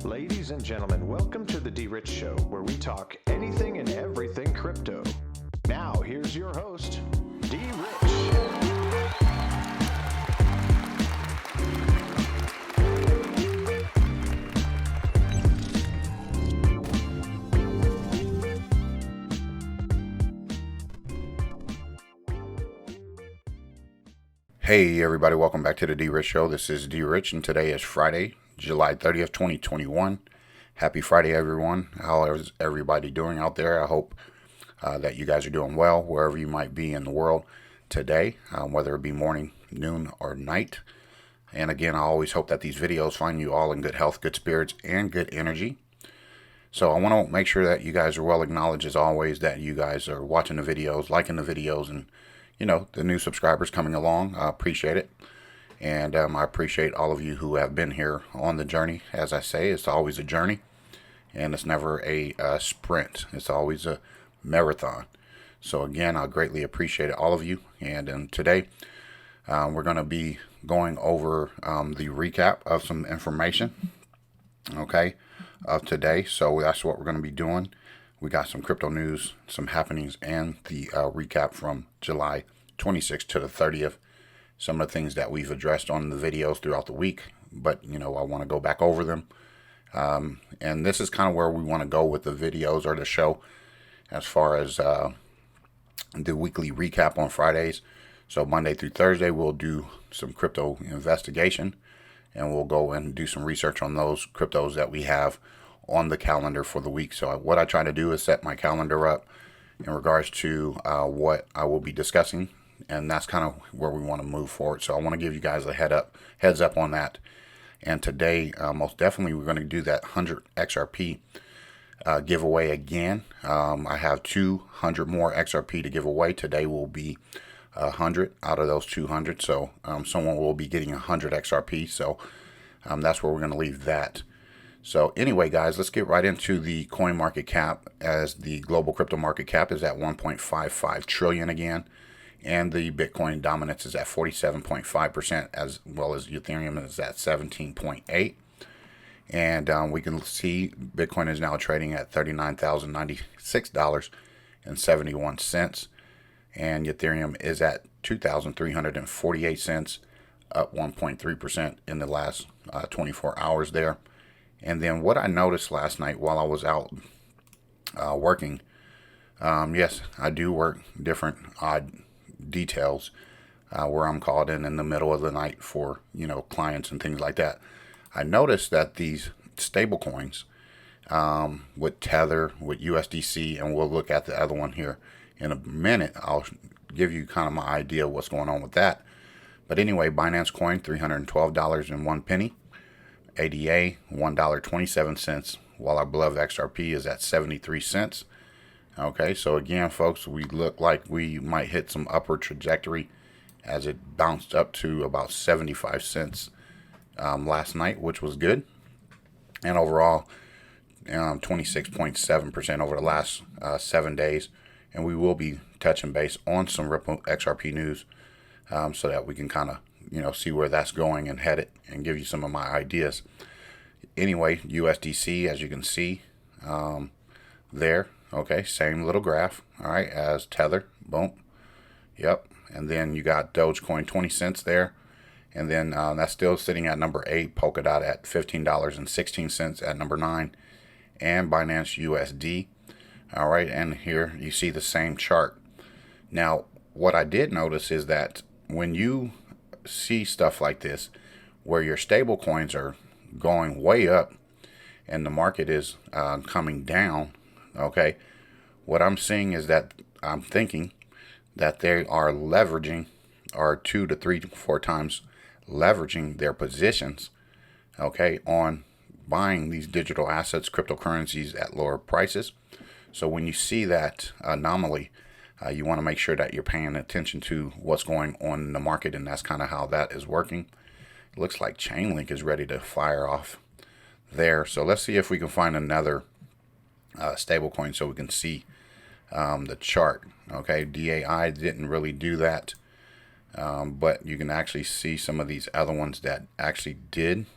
Ladies and gentlemen, welcome to the DRich Show, where we talk anything and everything crypto. Now, here's your host, DRich. Hey everybody, welcome back to the DRich Show. This is DRich and today is Friday, July 30th, 2021. Happy Friday everyone. How is everybody doing out there? I hope that you guys are doing well wherever you might be in the world today, whether it be morning, noon, or night. And again, I always hope that these videos find you all in good health, good spirits, and good energy. So I want to make sure that you guys are well acknowledged as always, that you guys are watching the videos, liking the videos, and the new subscribers coming along. I appreciate it. And I appreciate all of you who have been here on the journey. As I say, it's always a journey. And it's never a sprint. It's always a marathon. So again, I greatly appreciate all of you. And today, we're going to be going over the recap of some information, okay, of today. So that's what we're going to be doing. We got some crypto news, some happenings, and the recap from July 26th to the 30th. Some of the things that we've addressed on the videos throughout the week, but I want to go back over them. And this is kind of where we want to go with the videos or the show as far as the weekly recap on Fridays. So Monday through Thursday, we'll do some crypto investigation, and we'll go and do some research on those cryptos that we have on the calendar for the week. So what I try to do is set my calendar up in regards to what I will be discussing, and that's kind of where we want to move forward. So I want to give you guys a heads up on that. And today, most definitely, we're going to do that 100 XRP giveaway again. I have 200 more XRP to give away. Today will be 100 out of those 200. So someone will be getting 100 XRP. So that's where we're going to leave that. So anyway, guys, let's get right into the coin market cap, as the global crypto market cap is at 1.55 trillion again, and the Bitcoin dominance is at 47.5%, as well as Ethereum is at 17.8%. And we can see Bitcoin is now trading at $39,096.71, and Ethereum is at 2,348 cents, up 1.3% in the last 24 hours there. And then what I noticed last night while I was out working, yes, I do work different odd details where I'm called in the middle of the night for, clients and things like that. I noticed that these stable coins with Tether, with USDC, and we'll look at the other one here in a minute. I'll give you kind of my idea of what's going on with that. But anyway, Binance Coin, $312.01. ADA, $1.27, while our beloved XRP is at 73 cents. Okay, so again, folks, we look like we might hit some upward trajectory as it bounced up to about 75 cents last night, which was good. And overall, 26.7% over the last 7 days. And we will be touching base on some Ripple XRP news so that we can kind of see where that's going and head it, and give you some of my ideas. Anyway, USDC, as you can see there, okay, same little graph, all right, as Tether, boom, yep. And then you got Dogecoin, 20 cents there, and then that's still sitting at number 8, Polkadot at $15.16 at number 9, and Binance USD, all right. And here you see the same chart. Now, what I did notice is that when you see stuff like this, where your stable coins are going way up and the market is coming down, okay, what I'm seeing is that I'm thinking that they are leveraging, or 2 to 3 to 4 times leveraging their positions, okay, on buying these digital assets, cryptocurrencies at lower prices. So when you see that anomaly, you want to make sure that you're paying attention to what's going on in the market, and that's kind of how that is working. It looks like Chainlink is ready to fire off there. So let's see if we can find another stable coin so we can see the chart. Okay, DAI didn't really do that, but you can actually see some of these other ones that actually did.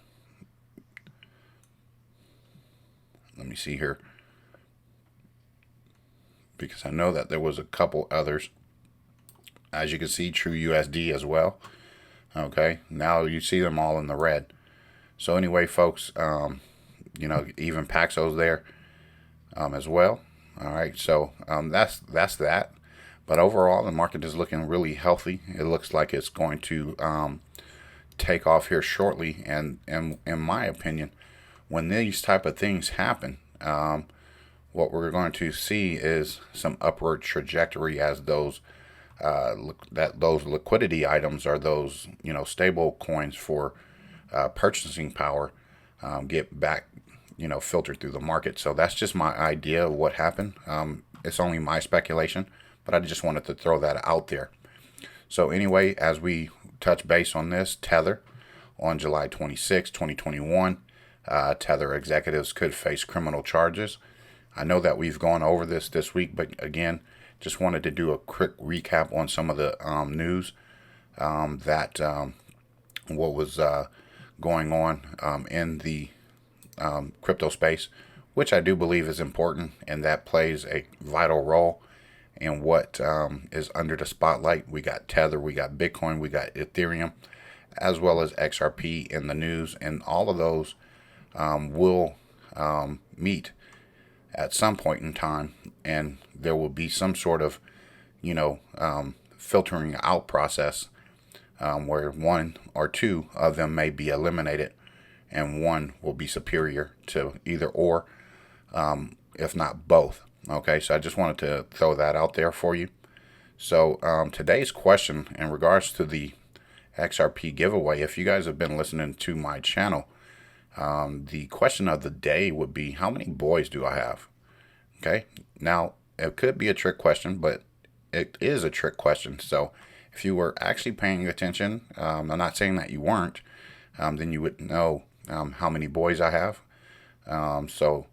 me see here, because I know that there was a couple others. As you can see, True USD as well. Okay, now you see them all in the red. So anyway, folks, even Paxo's there as well. All right, so that's that. But overall, the market is looking really healthy. It looks like it's going to take off here shortly. And in my opinion, when these type of things happen, what we're going to see is some upward trajectory as those those liquidity items are those stable coins for purchasing power get back filtered through the market. So that's just my idea of what happened. It's only my speculation, but I just wanted to throw that out there. So anyway, as we touch base on this, Tether on July 26, 2021, Tether executives could face criminal charges. I know that we've gone over this week, but again, just wanted to do a quick recap on some of the news that what was going on in the crypto space, which I do believe is important, and that plays a vital role in what is under the spotlight. We got Tether, we got Bitcoin, we got Ethereum, as well as XRP in the news, and all of those will meet at some point in time, and there will be some sort of filtering out process where one or two of them may be eliminated and one will be superior to either or, if not both. Okay, so I just wanted to throw that out there for you. So today's question in regards to the XRP giveaway, if you guys have been listening to my channel, the question of the day would be, how many boys do I have? Okay, now it could be a trick question, but it is a trick question. So if you were actually paying attention, I'm not saying that you weren't, then you would know how many boys I have. So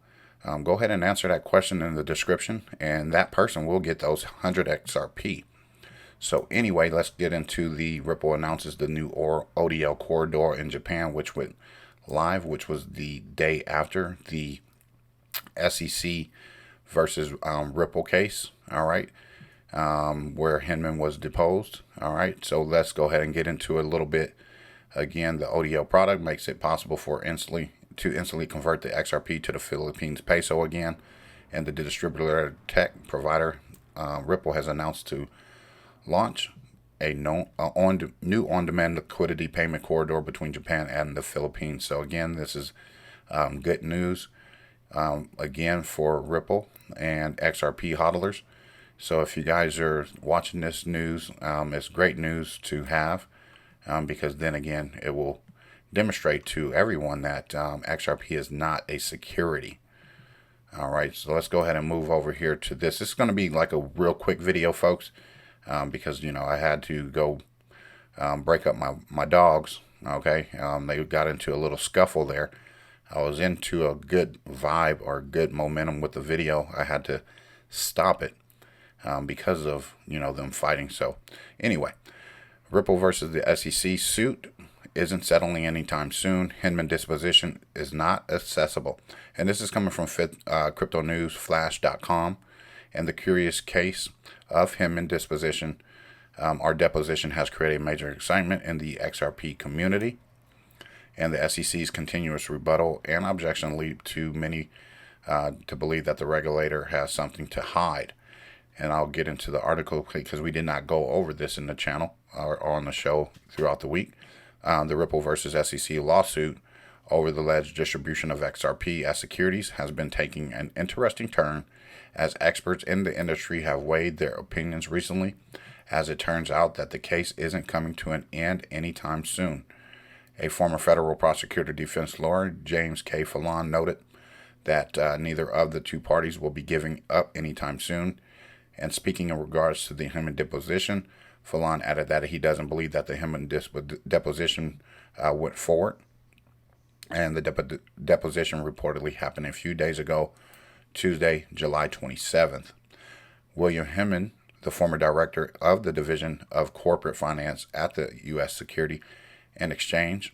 go ahead and answer that question in the description, and that person will get those 100 XRP. So anyway, let's get into the Ripple announces the new ODL corridor in Japan, which went live, which was the day after the SEC versus Ripple case. All right, where Hinman was deposed. All right, so let's go ahead and get into it a little bit. Again, the ODL product makes it possible for instantly convert the XRP to the Philippines peso again, and the distributor tech provider Ripple has announced to launch a new on-demand liquidity payment corridor between Japan and the Philippines. So again, this is good news again for Ripple and XRP hodlers. So if you guys are watching this news, it's great news to have, because then again, it will demonstrate to everyone that XRP is not a security. All right, so let's go ahead and move over here to this. This is going to be like a real quick video, folks, because I had to go break up my dogs. Okay, they got into a little scuffle there. I was into a good vibe or good momentum with the video. I had to stop it because of them fighting. So anyway, Ripple versus the SEC suit isn't settling anytime soon. Hinman disposition is not accessible. And this is coming from cryptonewsflash.com. And the curious case of Hinman disposition or deposition has created major excitement in the XRP community. And the SEC's continuous rebuttal and objection lead to many to believe that the regulator has something to hide. And I'll get into the article because we did not go over this in the channel or on the show throughout the week. The Ripple versus SEC lawsuit over the alleged distribution of XRP as securities has been taking an interesting turn as experts in the industry have weighed their opinions recently, as it turns out that the case isn't coming to an end anytime soon. A former federal prosecutor defense lawyer, James K. Fallon, noted that neither of the two parties will be giving up anytime soon. And speaking in regards to the Hinman deposition, Fallon added that he doesn't believe that the Hinman deposition went forward. And the deposition reportedly happened a few days ago, Tuesday, July 27th. William Hinman, the former director of the Division of Corporate Finance at the U.S. Security and Exchange,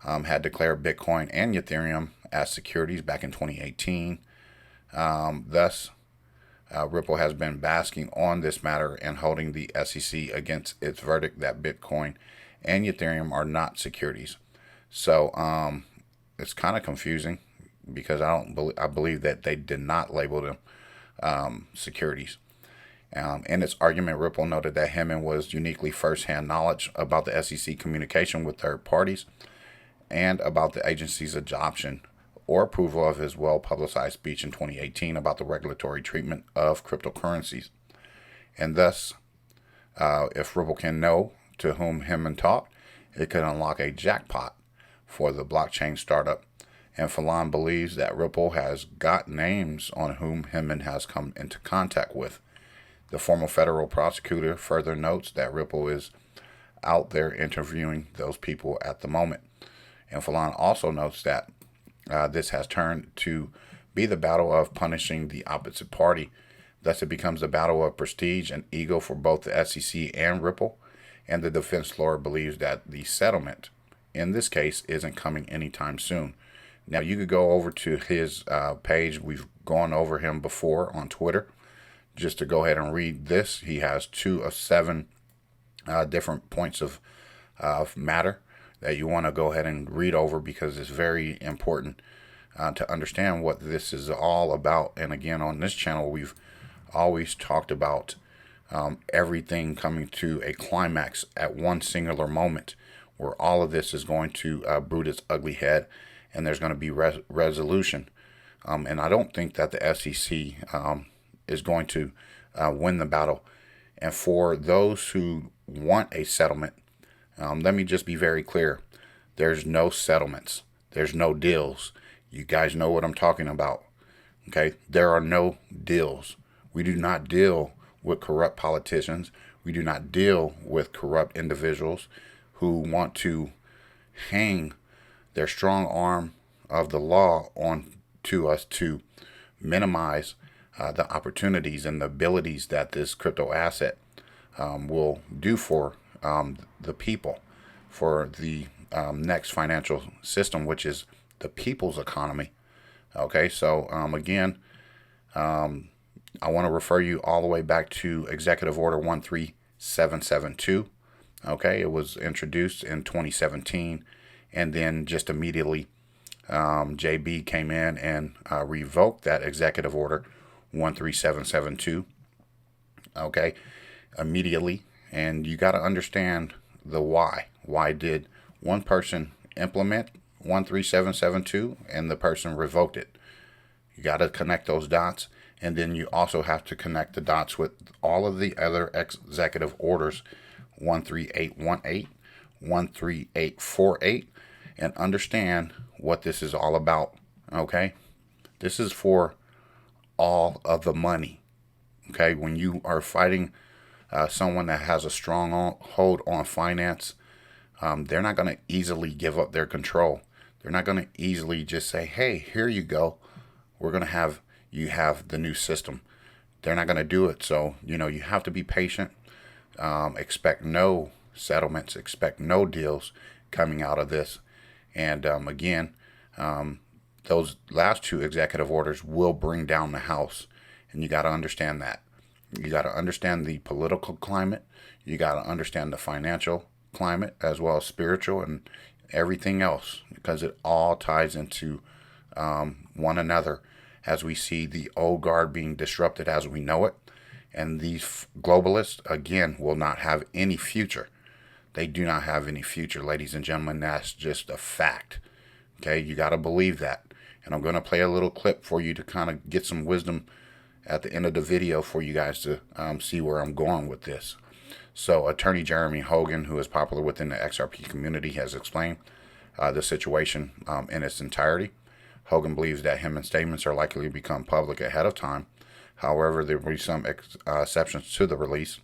had declared Bitcoin and Ethereum as securities back in 2018. Thus, Ripple has been basking on this matter and holding the SEC against its verdict that Bitcoin and Ethereum are not securities. So it's kind of confusing because I believe that they did not label them securities. In its argument, Ripple noted that Hammond was uniquely first-hand knowledge about the SEC communication with third parties and about the agency's adoption or approval of his well-publicized speech in 2018 about the regulatory treatment of cryptocurrencies. And thus, if Ripple can know to whom Hammond talked, it could unlock a jackpot for the blockchain startup. And Phelan believes that Ripple has got names on whom Hammond has come into contact with. The former federal prosecutor further notes that Ripple is out there interviewing those people at the moment. And Phelan also notes that this has turned to be the battle of punishing the opposite party. Thus, it becomes a battle of prestige and ego for both the SEC and Ripple. And the defense lawyer believes that the settlement, in this case, isn't coming anytime soon. Now, you could go over to his page. We've gone over him before on Twitter. Just to go ahead and read this, he has 2 of 7 different points of matter that you want to go ahead and read over because it's very important to understand what this is all about. And again, on this channel, we've always talked about everything coming to a climax at one singular moment where all of this is going to brood its ugly head and there's going to be resolution. And I don't think that the SEC is going to win the battle. And for those who want a settlement, let me just be very clear. There's no settlements. There's no deals. You guys know what I'm talking about. Okay? There are no deals. We do not deal with corrupt politicians. We do not deal with corrupt individuals who want to hang their strong arm of the law on to us to minimize the opportunities and the abilities that this crypto asset will do for the people, for the next financial system, which is the people's economy. Okay, so again, I want to refer you all the way back to Executive Order 13772. Okay, it was introduced in 2017, and then just immediately JB came in and revoked that Executive Order 13772. Okay, immediately. And you got to understand the why. Why did one person implement 13772 and the person revoked it? You got to connect those dots, and then you also have to connect the dots with all of the other executive orders 13818, 13848, and understand what this is all about. Okay, this is for all of the money. Okay, when you are fighting someone that has a strong hold on finance, they're not going to easily give up their control. They're not going to easily just say, hey, here you go. We're going to have you have the new system. They're not going to do it. So, you have to be patient. Expect no settlements. Expect no deals coming out of this. And again, those last 2 executive orders will bring down the House. And you got to understand that. You got to understand the political climate. You got to understand the financial climate as well as spiritual and everything else, because it all ties into one another as we see the old guard being disrupted as we know it. And these globalists, again, will not have any future. They do not have any future, ladies and gentlemen. That's just a fact. Okay, you got to believe that. And I'm going to play a little clip for you to kind of get some wisdom at the end of the video for you guys to see where I'm going with this. So Attorney Jeremy Hogan, who is popular within the XRP community, has explained the situation in its entirety. Hogan believes that Hammond's statements are likely to become public ahead of time. However, there will be some exceptions to the release,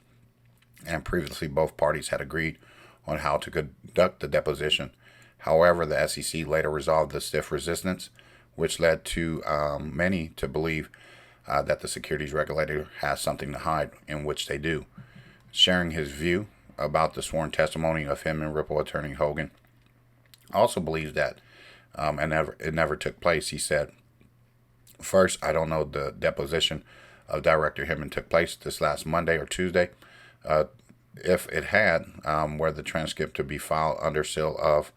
and previously both parties had agreed on how to conduct the deposition. However, the SEC later resolved the stiff resistance, which led to many to believe that the securities regulator has something to hide, in which they do. Sharing his view about the sworn testimony of him and Ripple attorney Hogan also believes that it never took place. He said, First, I don't know the deposition of Director Hinman took place this last Monday or Tuesday. If it had, where the transcript to be filed under seal of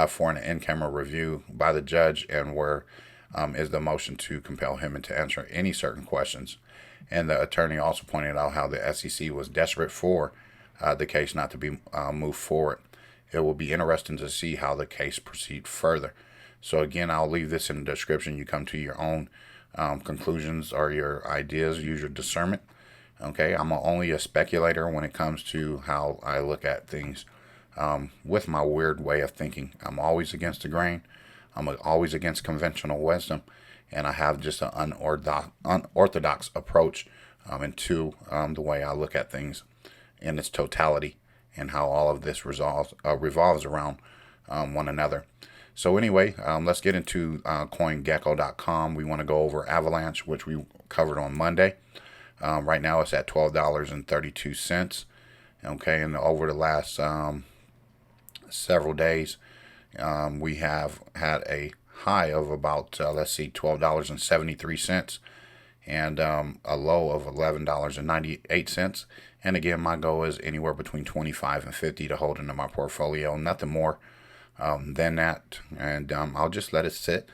for an in-camera review by the judge, and where is the motion to compel Hinman to answer any certain questions. And the attorney also pointed out how the SEC was desperate for the case not to be moved forward. It will be interesting to see how the case proceeds further. So again, I'll leave this in the description. You come to your own conclusions or your ideas, use your discernment. Okay, I'm only a speculator when it comes to how I look at things with my weird way of thinking. I'm always against the grain. I'm always against conventional wisdom. And I have just an unorthodox approach into the way I look at things in its totality, and how all of this revolves around one another. So anyway, let's get into CoinGecko.com. We want to go over Avalanche, which we covered on Monday. Right now it's at $12.32. Okay, and over the last several days, we have had a high of about, $12.73, and a low of $11.98. And again, my goal is anywhere between 25 and 50 to hold into my portfolio, nothing more than that. And I'll just let it sit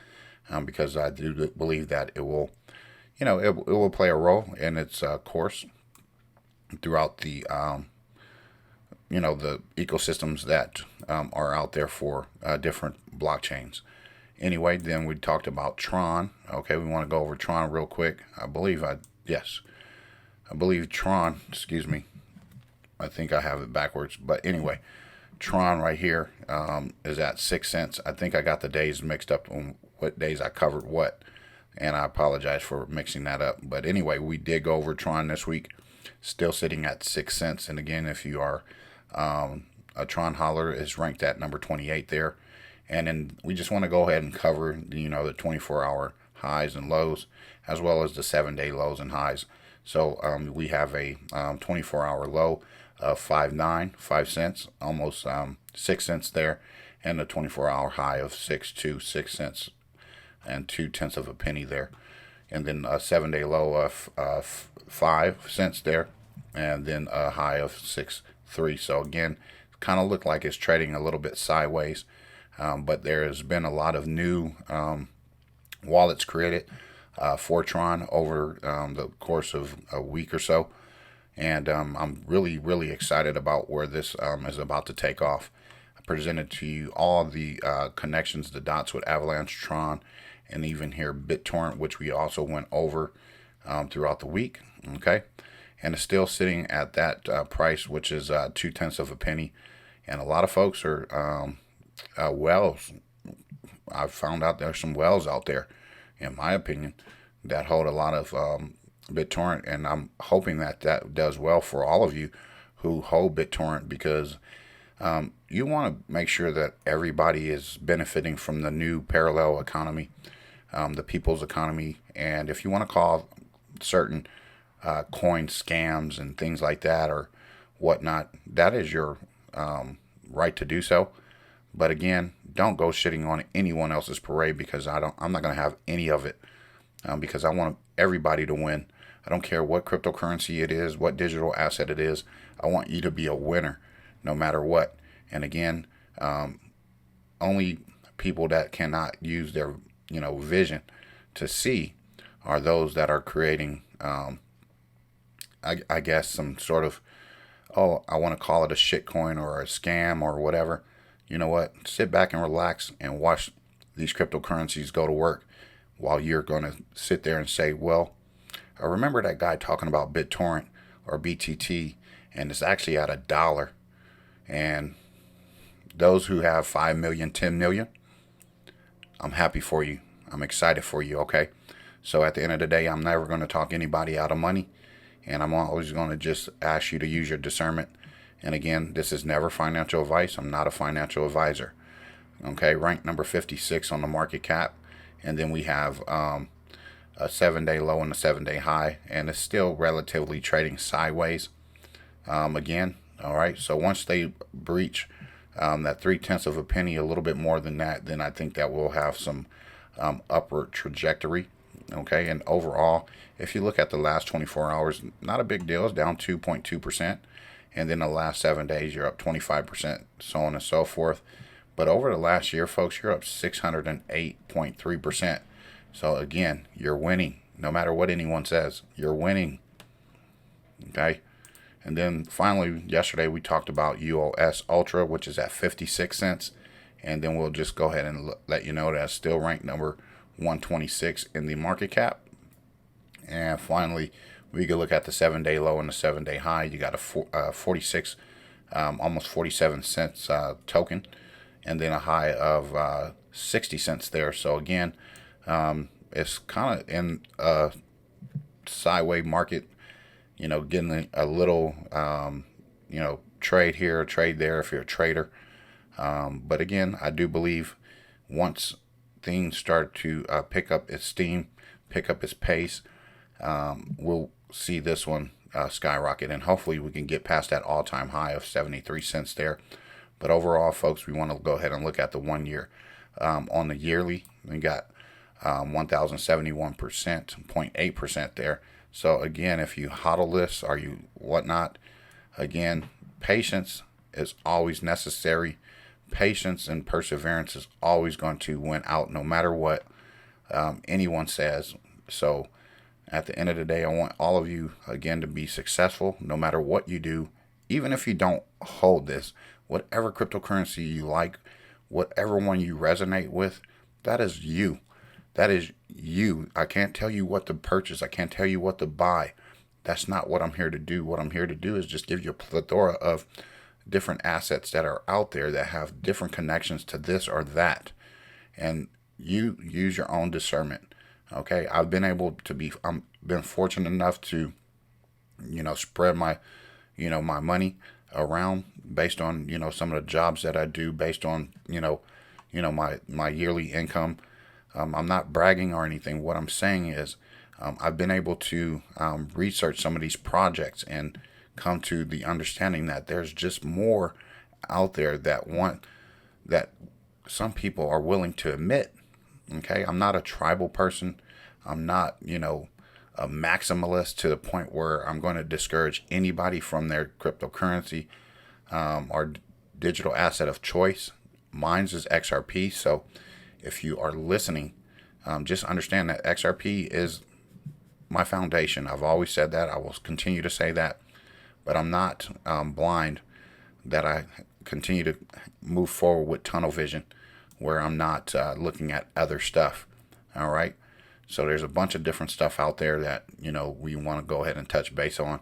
because I do believe that it will, it will play a role in its course throughout the, the ecosystems that are out there for different blockchains. Anyway, then we talked about Tron. Okay, we want to go over Tron real quick. I believe Tron, excuse me. I think I have it backwards. But anyway, Tron right here is at 6 cents. I think I got the days mixed up on what days I covered what, and I apologize for mixing that up. But anyway, we did go over Tron this week, still sitting at 6 cents. And again, if you are a Tron holler, is ranked at number 28 there. And then we just want to go ahead and cover, the 24-hour highs and lows, as well as the 7-day lows and highs. So we have a 24-hour low of 5 cents, almost 6 cents there, and a 24-hour high of 6 cents and 2/10 of a penny there. And then a 7-day low of 5 cents there, and then a high of 6.3. So again, kind of look like it's trading a little bit sideways. But there has been a lot of new wallets created for Tron over the course of a week or so. And I'm really, really excited about where this is about to take off. I presented to you all the connections, the dots with Avalanche, Tron, and even here BitTorrent, which we also went over throughout the week. Okay, and it's still sitting at that price, which is 2/10 of a penny. And a lot of folks are wells. I've found out there's some wells out there, in my opinion, that hold a lot of BitTorrent, and I'm hoping that does well for all of you who hold BitTorrent, because you want to make sure that everybody is benefiting from the new parallel economy, the people's economy. And if you want to call certain coin scams and things like that or whatnot, that is your right to do so. But again, don't go shitting on anyone else's parade, because I'm not going to have any of it, because I want everybody to win. I don't care what cryptocurrency it is, what digital asset it is. I want you to be a winner no matter what. And again, only people that cannot use their vision to see are those that are creating I guess some sort of, I want to call it a shitcoin or a scam or whatever. You know what? Sit back and relax and watch these cryptocurrencies go to work, while you're going to sit there and say, well, I remember that guy talking about BitTorrent or BTT, and it's actually at $1. And those who have 5 million, 10 million, I'm happy for you. I'm excited for you, okay? So at the end of the day, I'm never going to talk anybody out of money, and I'm always going to just ask you to use your discernment. And again, this is never financial advice. I'm not a financial advisor. Okay, ranked number 56 on the market cap. And then we have a 7-day low and a 7-day high. And it's still relatively trading sideways. Again, all right. So once they breach that 3/10 of a penny, a little bit more than that, then I think that we'll have some upward trajectory. Okay, and overall, if you look at the last 24 hours, not a big deal. It's down 2.2%. And then the last 7 days, you're up 25%, so on and so forth. But over the last year, folks, you're up 608.3%. So again, you're winning. No matter what anyone says, you're winning. Okay. And then finally, yesterday we talked about UOS Ultra, which is at 56 cents. And then we'll just go ahead and let you know that's still ranked number 126 in the market cap. And finally, we could look at the 7-day low and the 7-day high. You got a 46, almost 47 cents token, and then a high of 60 cents there. So again, it's kind of in a sideways market, getting a little, trade here, trade there if you're a trader. But again, I do believe once things start to pick up its steam, pick up its pace, we'll see this one skyrocket, and hopefully we can get past that all-time high of 73 cents there. But overall, folks, we want to go ahead and look at the 1 year. On the yearly, we got 1,071%, 0.8% there. So again, if you hodl this or you whatnot, again, patience is always necessary. Patience and perseverance is always going to win out no matter what anyone says. So at the end of the day, I want all of you, again, to be successful no matter what you do. Even if you don't hold this, whatever cryptocurrency you like, whatever one you resonate with, that is you. That is you. I can't tell you what to purchase. I can't tell you what to buy. That's not what I'm here to do. What I'm here to do is just give you a plethora of different assets that are out there that have different connections to this or that. And you use your own discernment. Okay. I've been able to I'm been fortunate enough to, spread my, my money around based on, some of the jobs that I do, based on, my yearly income. I'm not bragging or anything. What I'm saying is I've been able to research some of these projects and come to the understanding that there's just more out there that some people are willing to admit. Okay, I'm not a tribal person. I'm not, a maximalist to the point where I'm going to discourage anybody from their cryptocurrency or digital asset of choice. Mine's is XRP. So if you are listening, just understand that XRP is my foundation. I've always said that. I will continue to say that. But I'm not blind, that I continue to move forward with tunnel vision where I'm not looking at other stuff. All right. So there's a bunch of different stuff out there that, we want to go ahead and touch base on.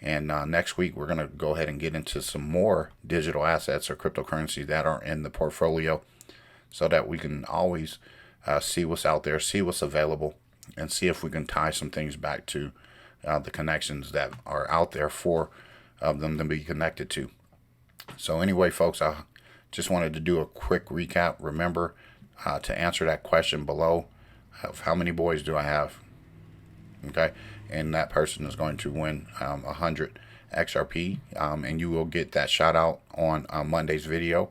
And next week, we're going to go ahead and get into some more digital assets or cryptocurrency that are in the portfolio so that we can always see what's out there, see what's available, and see if we can tie some things back to the connections that are out there for them to be connected to. So anyway, folks, I just wanted to do a quick recap. Remember to answer that question below of how many boys do I have? Okay, and that person is going to win 100 XRP, and you will get that shout out on Monday's video.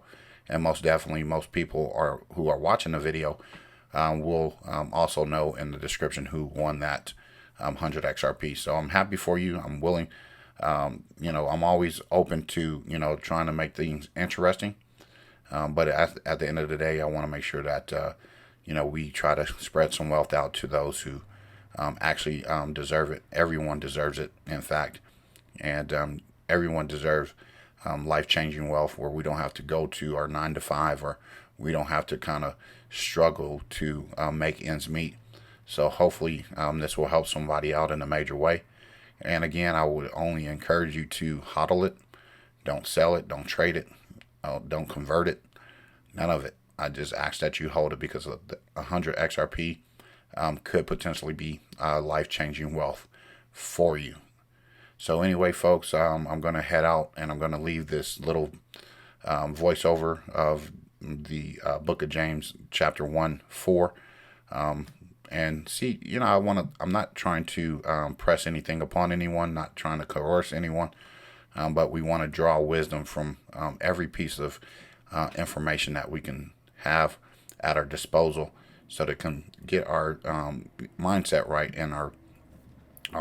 And most definitely, most people who are watching the video will also know in the description who won that 100 XRP. So I'm happy for you. I'm willing. I'm always open to trying to make things interesting. But at the end of the day, I want to make sure that we try to spread some wealth out to those who actually deserve it. Everyone deserves it, in fact, and everyone deserves life-changing wealth where we don't have to go to our 9 to 5, or we don't have to kind of struggle to make ends meet. So hopefully this will help somebody out in a major way. And again, I would only encourage you to hodl it. Don't sell it. Don't trade it. Don't convert it. None of it. I just ask that you hold it because 100 XRP could potentially be life-changing wealth for you. So anyway, folks, I'm going to head out and I'm going to leave this little voiceover of the book of James, chapter 1:4. And see, I'm not trying to press anything upon anyone, not trying to coerce anyone, but we want to draw wisdom from every piece of information that we can have at our disposal so that can get our mindset right and our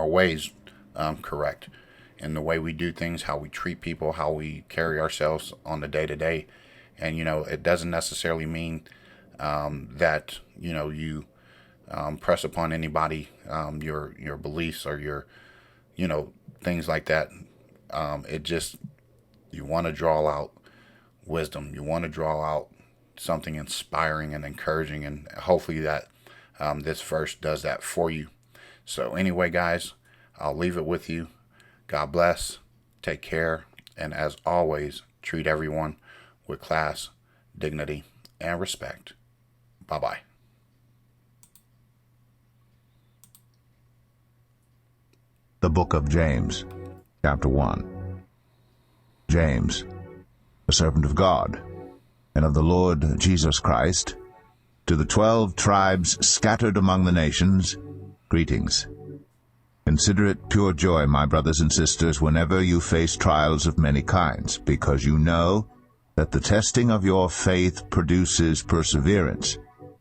ways correct, and the way we do things, how we treat people, how we carry ourselves on the day to day. And it doesn't necessarily mean that you press upon anybody your beliefs or your things like that. It just, you want to draw out wisdom. You want to draw out something inspiring and encouraging, and hopefully that this verse does that for you. So anyway, guys, I'll leave it with you. God bless, take care, and as always, treat everyone with class, dignity, and respect. Bye-bye. The Book of James, Chapter 1. James, a servant of God, and of the Lord Jesus Christ, to the 12 tribes scattered among the nations, greetings. Consider it pure joy, my brothers and sisters, whenever you face trials of many kinds, because you know that the testing of your faith produces perseverance.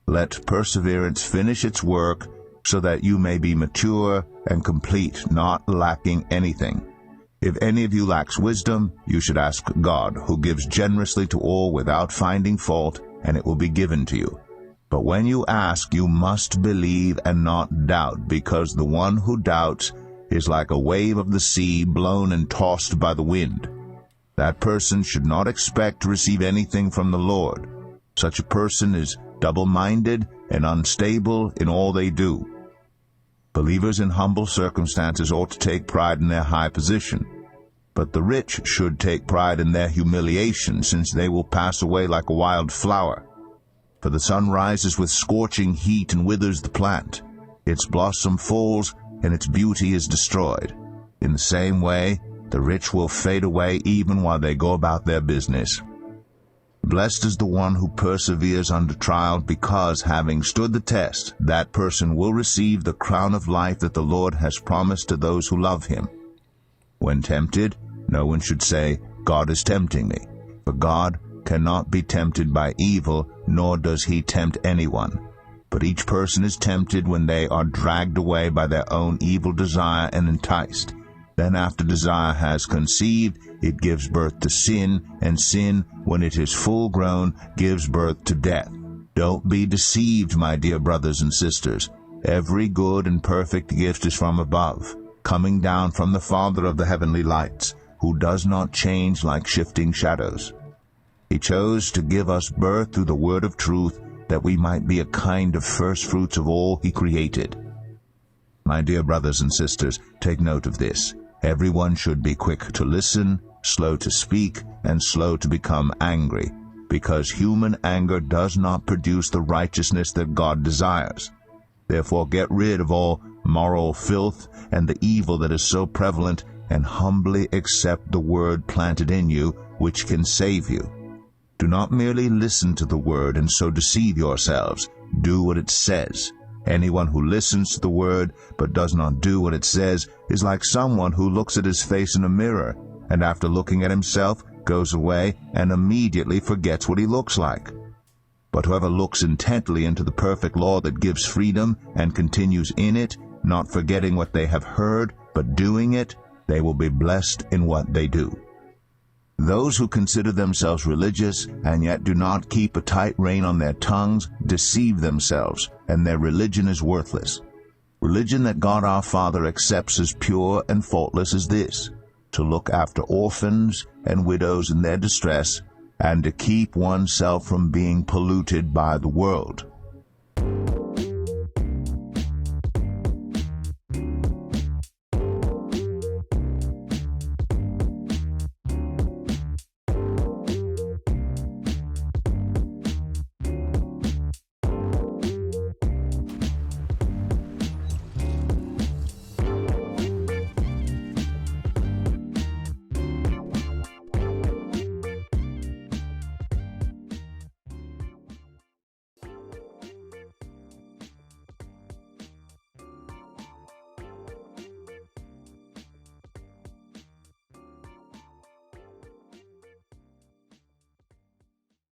Let perseverance finish its work, so that you may be mature and complete, not lacking anything. If any of you lacks wisdom, you should ask God, who gives generously to all without finding fault, and it will be given to you. But when you ask, you must believe and not doubt, because the one who doubts is like a wave of the sea blown and tossed by the wind. That person should not expect to receive anything from the Lord. Such a person is double-minded and unstable in all they do. Believers in humble circumstances ought to take pride in their high position, but the rich should take pride in their humiliation, since they will pass away like a wild flower. For the sun rises with scorching heat and withers the plant. Its blossom falls, and its beauty is destroyed. In the same way, the rich will fade away even while they go about their business. Blessed is the one who perseveres under trial, because, having stood the test, that person will receive the crown of life that the Lord has promised to those who love him. When tempted, no one should say, God is tempting me, for God cannot be tempted by evil, nor does he tempt anyone. But each person is tempted when they are dragged away by their own evil desire and enticed. Then after desire has conceived, it gives birth to sin, and sin, when it is full grown, gives birth to death. Don't be deceived, my dear brothers and sisters. Every good and perfect gift is from above, coming down from the Father of the heavenly lights, who does not change like shifting shadows. He chose to give us birth through the word of truth, that we might be a kind of first fruits of all he created. My dear brothers and sisters, take note of this. Everyone should be quick to listen, slow to speak, and slow to become angry, because human anger does not produce the righteousness that God desires. Therefore get rid of all moral filth and the evil that is so prevalent, and humbly accept the word planted in you, which can save you. Do not merely listen to the word and so deceive yourselves. Do what it says. Anyone who listens to the word but does not do what it says is like someone who looks at his face in a mirror, and after looking at himself goes away and immediately forgets what he looks like. But whoever looks intently into the perfect law that gives freedom and continues in it, not forgetting what they have heard, but doing it, they will be blessed in what they do. Those who consider themselves religious and yet do not keep a tight rein on their tongues deceive themselves, and their religion is worthless. Religion that God our Father accepts as pure and faultless is this: to look after orphans and widows in their distress, and to keep oneself from being polluted by the world.